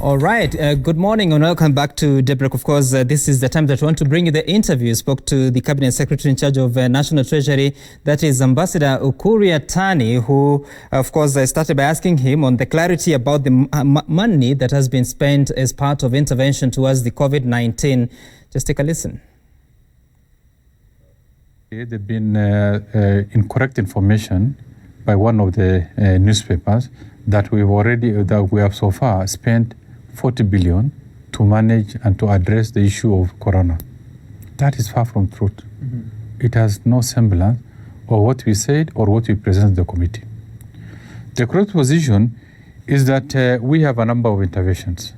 All right. Good morning and welcome back to Daybreak. Of course, this is the time that we want to bring you the interview. Spoke to the Cabinet Secretary in charge of National Treasury, that is Ambassador Ukur Yatani, who, of course, started by asking him on the clarity about the money that has been spent as part of intervention towards the COVID-19. Just take a listen. There've been incorrect information by one of the newspapers that we have so far spent 40 billion to manage and to address the issue of corona. That is far from truth. Mm-hmm. It has no semblance of what we said or what we presented to the committee. The correct position is that we have a number of interventions.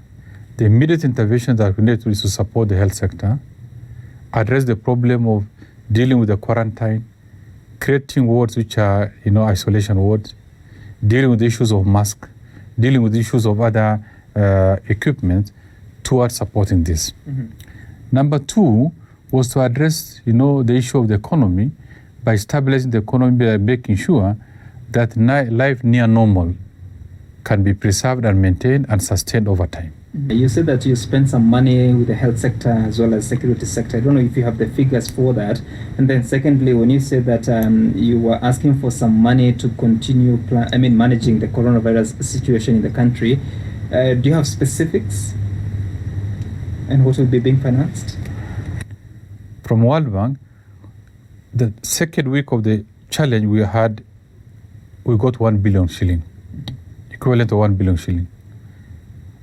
The immediate interventions that we need to support the health sector, address the problem of dealing with the quarantine, creating wards which are, isolation wards, dealing with the issues of masks, dealing with the issues of other equipment towards supporting this. Mm-hmm. Number two was to address, the issue of the economy by stabilizing the economy, by making sure that life near normal can be preserved and maintained and sustained over time. You said that you spent some money with the health sector as well as security sector. I don't know if you have the figures for that. And then secondly, when you said that you were asking for some money to continue managing the coronavirus situation in the country, do you have specifics and what will be being financed? From World Bank, the second week of the challenge we got 1 billion shilling, equivalent to 1 billion shilling.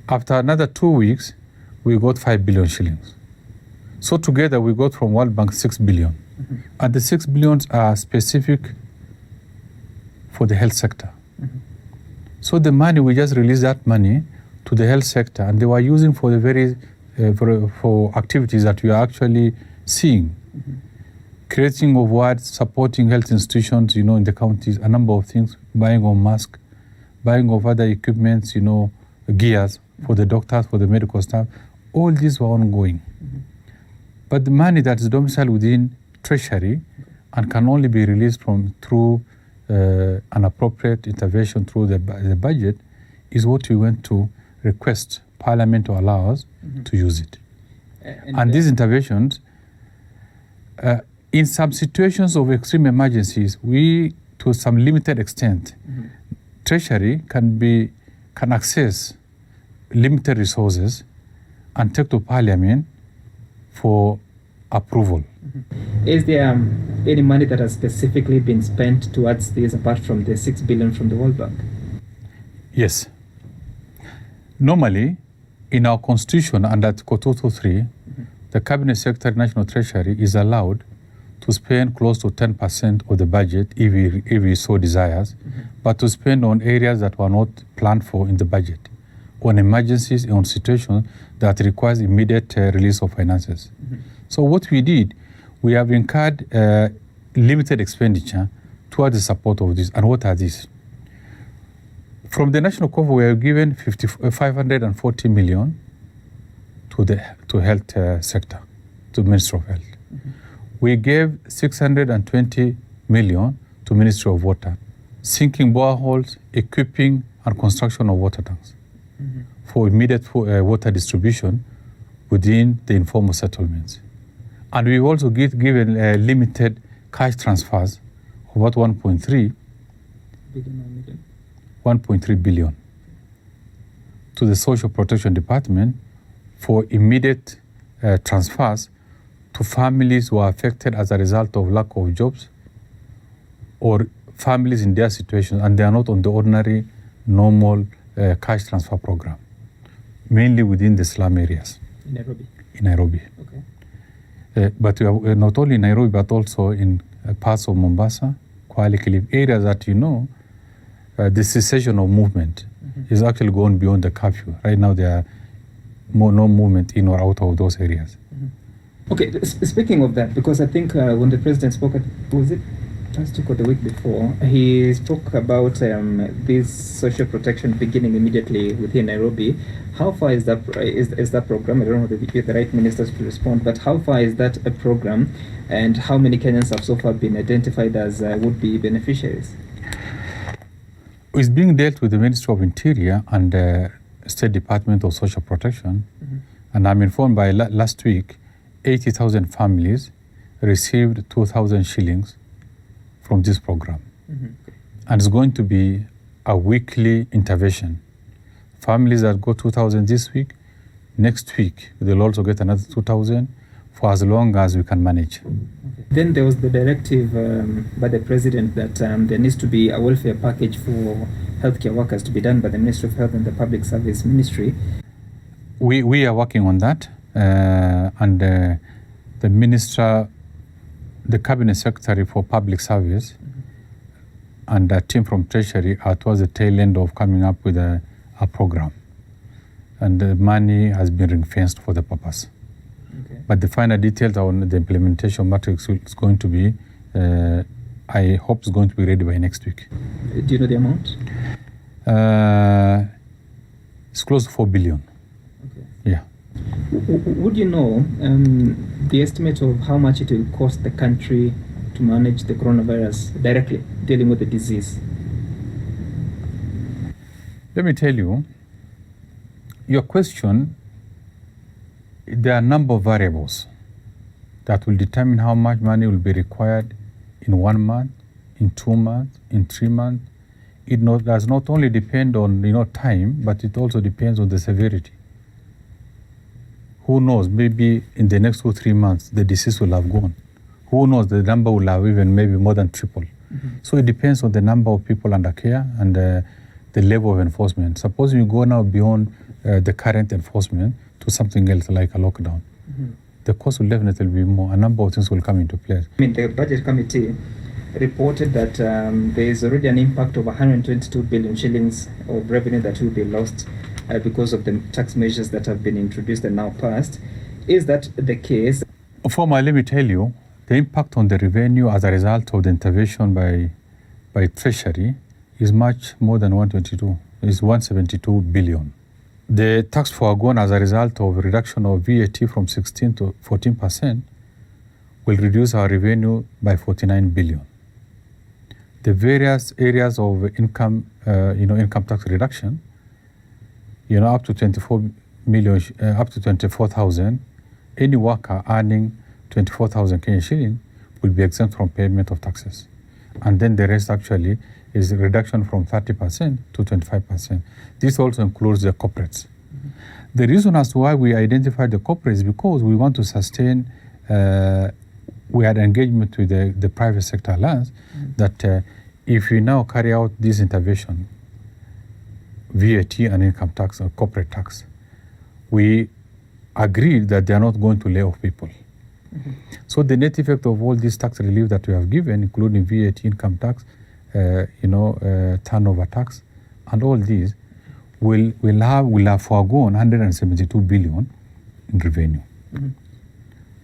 After another 2 weeks, we got 5 billion shillings. So together we got from World Bank 6 billion. Mm-hmm. And the 6 billions are specific for the health sector. Mm-hmm. So the money, we just released that money to the health sector, and they were using for the very for activities that we are actually seeing. Mm-hmm. Creating of wards, supporting health institutions, in the counties, a number of things, buying of masks, buying of other equipments, gears for the doctors, for the medical staff. All these were ongoing. Mm-hmm. But the money that is domiciled within Treasury and can only be released through an appropriate intervention through the budget is what we went to request Parliament to allow us to use it. And these interventions, in some situations of extreme emergencies, we, to some limited extent, Treasury can access limited resources and take to Parliament for approval. Mm-hmm. Is there any money that has specifically been spent towards this apart from the 6 billion from the World Bank? Yes. Normally, in our constitution under Article 223, the Cabinet Secretary, National Treasury is allowed to spend close to 10% of the budget if he so desires, but to spend on areas that were not planned for in the budget, on emergencies, on situations that requires immediate release of finances. Mm-hmm. So what we did, we have incurred limited expenditure towards the support of this. And what are these? From the National Coffers, we have given 540 million to health sector, to Ministry of Health. Mm-hmm. We gave 620 million to Ministry of Water, sinking boreholes, equipping and construction of water tanks for immediate water distribution within the informal settlements. And we've also given limited cash transfers of about 1.3 billion to the Social Protection Department for immediate transfers to families who are affected as a result of lack of jobs or families in their situation and they are not on the ordinary, normal cash transfer program, mainly within the slum areas. In Nairobi? In Nairobi. Okay. But we are not only in Nairobi, but also in parts of Mombasa, Kwale, Kilifi, areas that the cessation of movement is actually going beyond the curfew. Right now, there are no movement in or out of those areas. Okay, speaking of that, because I think when the president spoke, was it last week or the week before, he spoke about this social protection beginning immediately within Nairobi. How far is that program? I don't know if you're the right ministers to respond, but how far is that a program, and how many Kenyans have so far been identified as would-be beneficiaries? It's being dealt with the Ministry of Interior and State Department of Social Protection, and I'm informed by last week, 80,000 families received 2,000 shillings from this program. And it's going to be a weekly intervention. Families that got 2,000 this week, next week they'll also get another 2,000 for as long as we can manage. Then there was the directive by the president that there needs to be a welfare package for healthcare workers to be done by the Ministry of Health and the Public Service Ministry. We are working on that, and the minister, the cabinet secretary for public service, and a team from Treasury are towards the tail end of coming up with a program, and the money has been ring-fenced for the purpose. But the final details on the implementation matrix is going to be, I hope it's going to be ready by next week. Do you know the amount? It's close to 4 billion. Okay. Yeah. Would you know the estimate of how much it will cost the country to manage the coronavirus directly, dealing with the disease? Let me tell you, your question, there are a number of variables that will determine how much money will be required in 1 month, in 2 months, in 3 months. It does not only depend on time, but it also depends on the severity. Who knows, maybe in the next 2 or 3 months, the disease will have gone. Who knows, the number will have even maybe more than triple. So it depends on the number of people under care and the level of enforcement. Suppose you go now beyond the current enforcement to something else like a lockdown. The cost will definitely be more. A number of things will come into place. The budget committee reported that there is already an impact of 122 billion shillings of revenue that will be lost because of the tax measures that have been introduced and now passed. Is that the case? Former, let me tell you, the impact on the revenue as a result of the intervention by Treasury is much more than 122. It's 172 billion. The tax foregone as a result of reduction of VAT from 16 to 14% will reduce our revenue by 49 billion. The various areas of income, income tax reduction, up to 24 million, up to 24,000, any worker earning 24,000 Kenyan shilling will be exempt from payment of taxes. And then the rest actually is a reduction from 30% to 25%. This also includes the corporates. The reason as to why we identified the corporates is because we want to sustain, we had engagement with the private sector alliance that if we now carry out this intervention, VAT and income tax or corporate tax, we agreed that they are not going to lay off people. So the net effect of all this tax relief that we have given, including VAT, income tax, turnover tax, and all these, will have foregone 172 billion in revenue.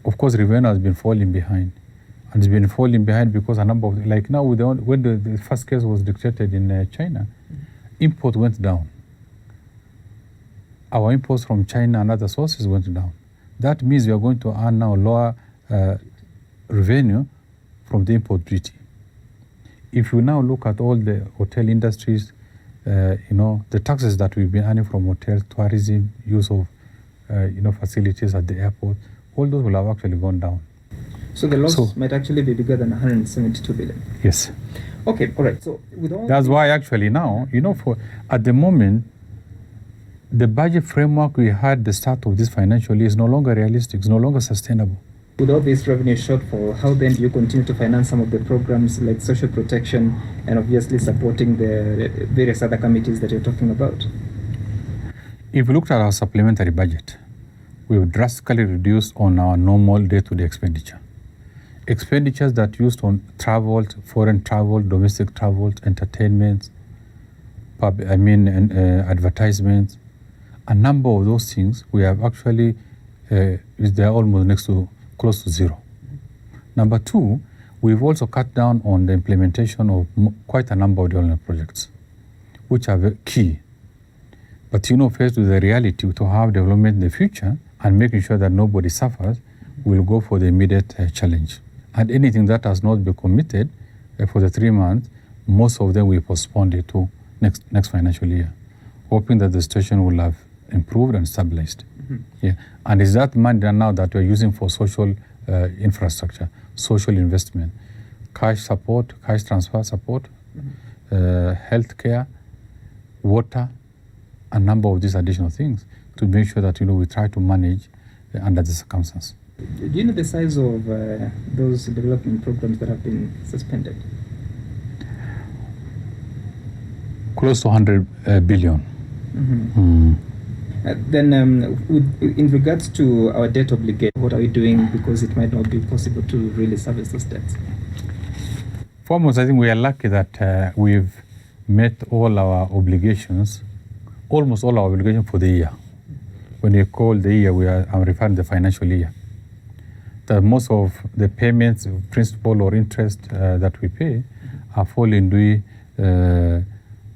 Of course, revenue has been falling behind. And it's been falling behind because a number of, like now, when the first case was dictated in China, import went down. Our imports from China and other sources went down. That means we are going to earn now lower revenue from the import duty. If you now look at all the hotel industries, the taxes that we've been earning from hotels, tourism, use of facilities at the airport, all those will have actually gone down. So the loss might actually be bigger than 172 billion. Yes. Okay, all right. So with all that's why actually now, at the moment, the budget framework we had at the start of this financial year is no longer realistic, it's no longer sustainable. With all this revenue shortfall, how then do you continue to finance some of the programs like social protection and obviously supporting the various other committees that you're talking about? If you looked at our supplementary budget, we've drastically reduced on our normal day-to-day expenditure. Expenditures that used on travel, foreign travel, domestic travel, entertainment, advertisements, a number of those things we have actually, they're almost close to zero. Number two, we've also cut down on the implementation of quite a number of development projects, which are key. But faced with the reality to have development in the future and making sure that nobody suffers, we'll go for the immediate challenge. And anything that has not been committed for the 3 months, most of them we postponed it to next financial year. hoping that the situation will have improved and stabilized. Mm-hmm. Yeah, and it's that money now that we're using for social infrastructure, social investment, cash support, cash transfer support, healthcare, water, a number of these additional things to make sure that we try to manage under the circumstances. Do you know the size of those development programs that have been suspended? Close to 100 billion. Mm-hmm. Then, in regards to our debt obligation, what are we doing because it might not be possible to really service those debts? Foremost, I think we are lucky that we've met all our obligations, almost all our obligations for the year. When you call the year, I'm referring to the financial year. That most of the payments, principal or interest that we pay, are falling due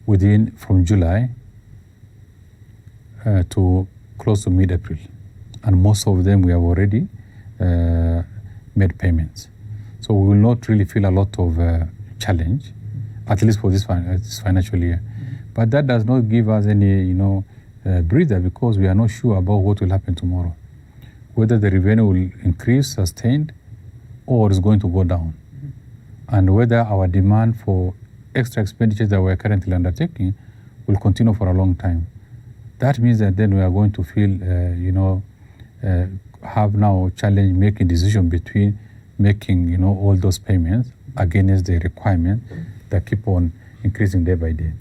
within from July to close to mid-April, and most of them we have already made payments. So we will not really feel a lot of challenge, at least for this financial year. But that does not give us any, breather, because we are not sure about what will happen tomorrow, whether the revenue will increase, sustained, or is going to go down, and whether our demand for extra expenditures that we are currently undertaking will continue for a long time. That means that then we are going to feel, have now a challenge making decision between making, all those payments against the requirement that keep on increasing day by day.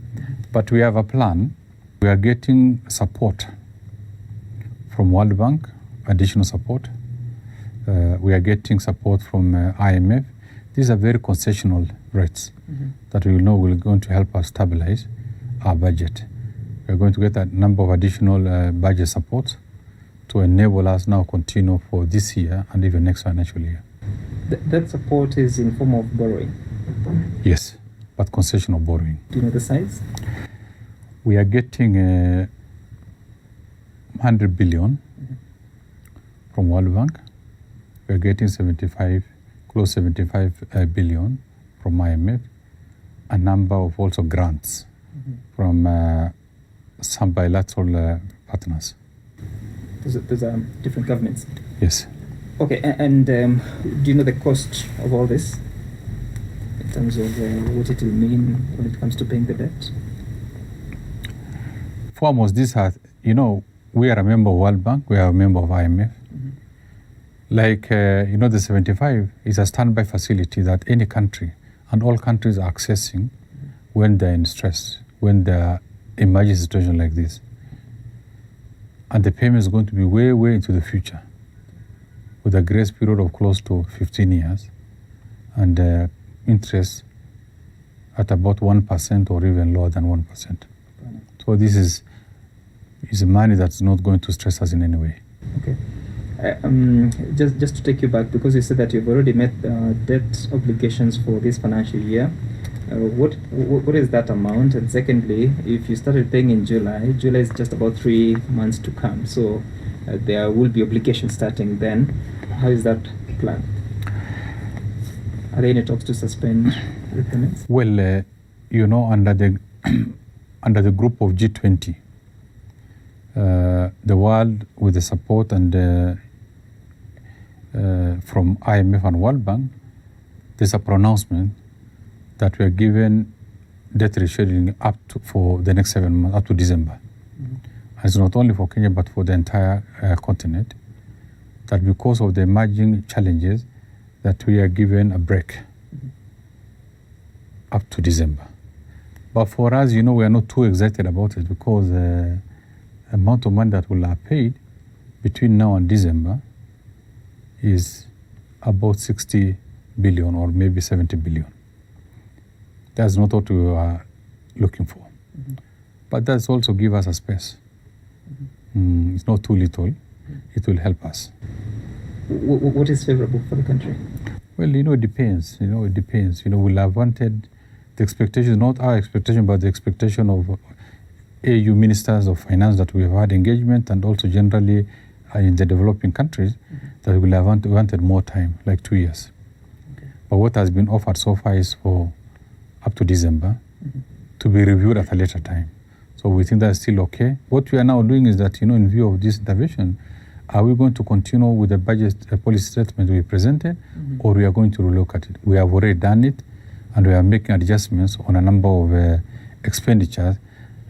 But we have a plan. We are getting support from World Bank, additional support. We are getting support from IMF. These are very concessional rates that we know will going to help us stabilize our budget. We're going to get a number of additional budget supports to enable us now continue for this year and even next financial year. That support is in form of borrowing? Yes, but concessional borrowing. Do you know the size? We are getting 100 billion from World Bank. We are getting close 75 billion from IMF, a number of also grants from some bilateral partners. Those are different governments? Yes. Okay, and do you know the cost of all this in terms of what it will mean when it comes to paying the debt? Foremost, we are a member of World Bank, we are a member of IMF. Like, the 75 is a standby facility that any country and all countries are accessing when they're in stress, when they're emerging situation like this. And the payment is going to be way, way into the future, with a grace period of close to 15 years and interest at about 1% or even lower than 1%. So this is money that's not going to stress us in any way. Okay. Just to take you back, because you said that you've already met debt obligations for this financial year. What is that amount? And secondly, if you started paying in July is just about 3 months to come. So there will be obligations starting then. How is that planned? Are there any talks to suspend repayments? Well, under the under the group of G20, the world with the support and from IMF and World Bank, there's a pronouncement that we are given debt rescheduling for the next 7 months, up to December. And it's not only for Kenya, but for the entire continent, that because of the emerging challenges, that we are given a break up to December. But for us, we are not too excited about it, because the amount of money that will have paid between now and December is about 60 billion or maybe 70 billion. That's not what we are looking for. But that's also give us a space. It's not too little. It will help us. What is favorable for the country? Well, it depends. It depends. We'll have wanted the expectation, not our expectation, but the expectation of AU ministers of finance that we have had engagement, and also generally in the developing countries, that we will have wanted more time, like 2 years. Okay. But what has been offered so far is for up to December to be reviewed at a later time. So we think that's still okay. What we are now doing is that, in view of this intervention, are we going to continue with the budget policy statement we presented, or we are going to relook at it? We have already done it, and we are making adjustments on a number of expenditures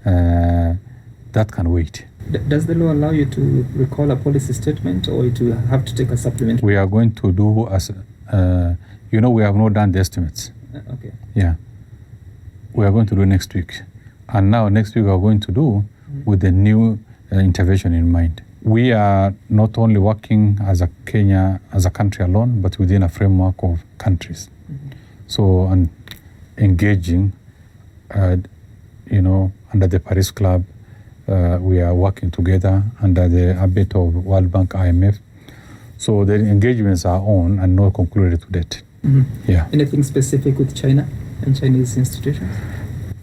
that can wait. Does the law allow you to recall a policy statement, or to have to take a supplement? We are going to do as, we have not done the estimates. Okay. Yeah. We are going to do next week. And now next week we are going to do with the new intervention in mind. We are not only working as a Kenya, as a country alone, but within a framework of countries. So, and engaging, under the Paris Club, we are working together under the ambit of World Bank, IMF. So the engagements are on and not concluded to date. Yeah. Anything specific with China and Chinese institutions?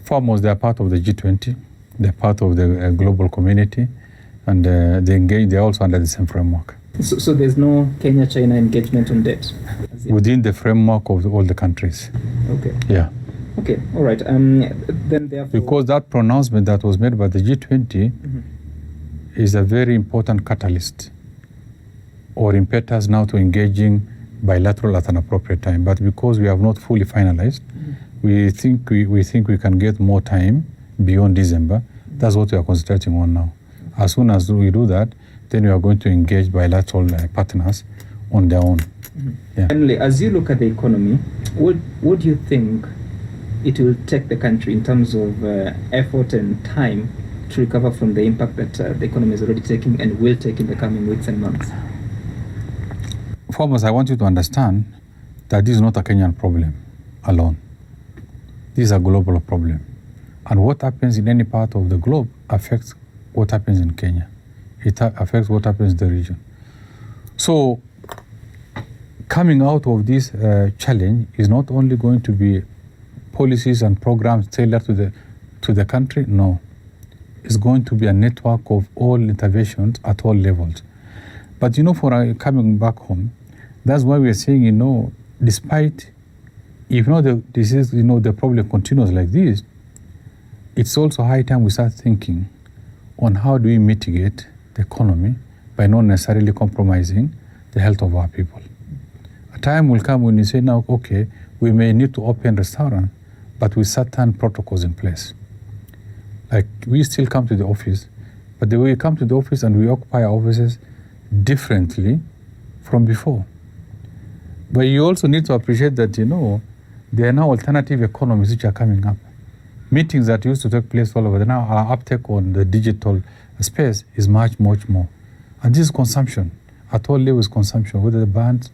Foremost, they are part of the G20. They're part of the global community, and they engage. They're also under the same framework. So there's no Kenya-China engagement on debt? Within the framework of all the countries. Okay. Yeah. Okay, all right. Then therefore, because that pronouncement that was made by the G20 is a very important catalyst or impetus now to engaging bilateral at an appropriate time. But because we have not fully finalized, we think we can get more time beyond December. That's what we are concentrating on now. As soon as we do that, then we are going to engage bilateral partners on their own. Yeah. Finally, as you look at the economy, what do you think it will take the country in terms of effort and time to recover from the impact that the economy is already taking and will take in the coming weeks and months? Foremost, I want you to understand that this is not a Kenyan problem alone. This is a global problem. And what happens in any part of the globe affects what happens in Kenya. It affects what happens in the region. So coming out of this challenge is not only going to be policies and programs tailored to the country. No. It's going to be a network of all interventions at all levels. But for coming back home, that's why we are saying, despite, if the problem continues like this, it's also high time we start thinking on how do we mitigate the economy by not necessarily compromising the health of our people. A time will come when you say, now, okay, we may need to open restaurants, but with certain protocols in place. Like, we still come to the office, but the way we come to the office and we occupy our offices differently from before. But you also need to appreciate that, there are now alternative economies which are coming up. Meetings that used to take place all over, now our uptake on the digital space is much, much more. And this is consumption. At all levels, consumption, whether the bands,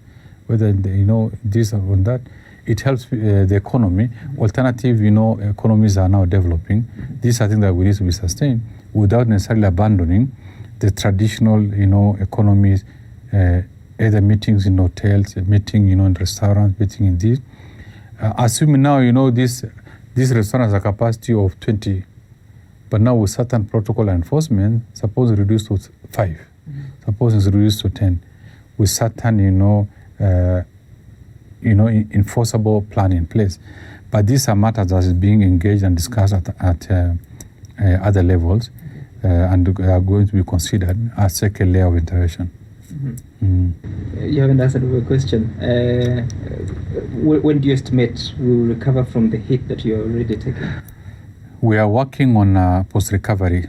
whether, this or that, it helps the economy. Alternative, economies are now developing. These are things that we need to be sustained without necessarily abandoning the traditional, economies, either meetings in hotels, meeting, in restaurants, meeting in this. Assuming now, this restaurant has a capacity of 20, but now with certain protocol enforcement, suppose it's reduced to 5, suppose it's reduced to 10, with certain, enforceable plan in place. But these are matters that is being engaged and discussed at other levels and are going to be considered as second layer of intervention. You haven't answered my question. When do you estimate we will recover from the hit that you're already taking? We are working on post-recovery,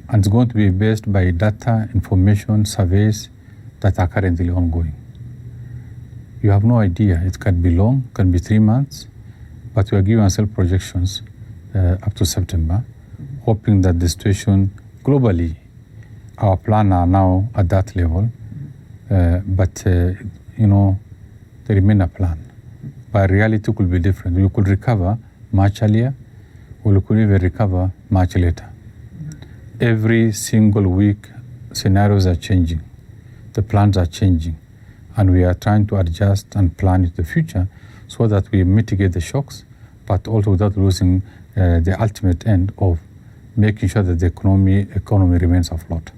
and it's going to be based by data, information, surveys that are currently ongoing. You have no idea. It can be long, can be 3 months, but we are giving ourselves projections up to September, hoping that the situation globally, our plans are now at that level, but they remain a plan. But reality could be different. We could recover much earlier, or we could even recover much later. Every single week, scenarios are changing. The plans are changing. And we are trying to adjust and plan in the future so that we mitigate the shocks, but also without losing the ultimate end of making sure that the economy remains afloat.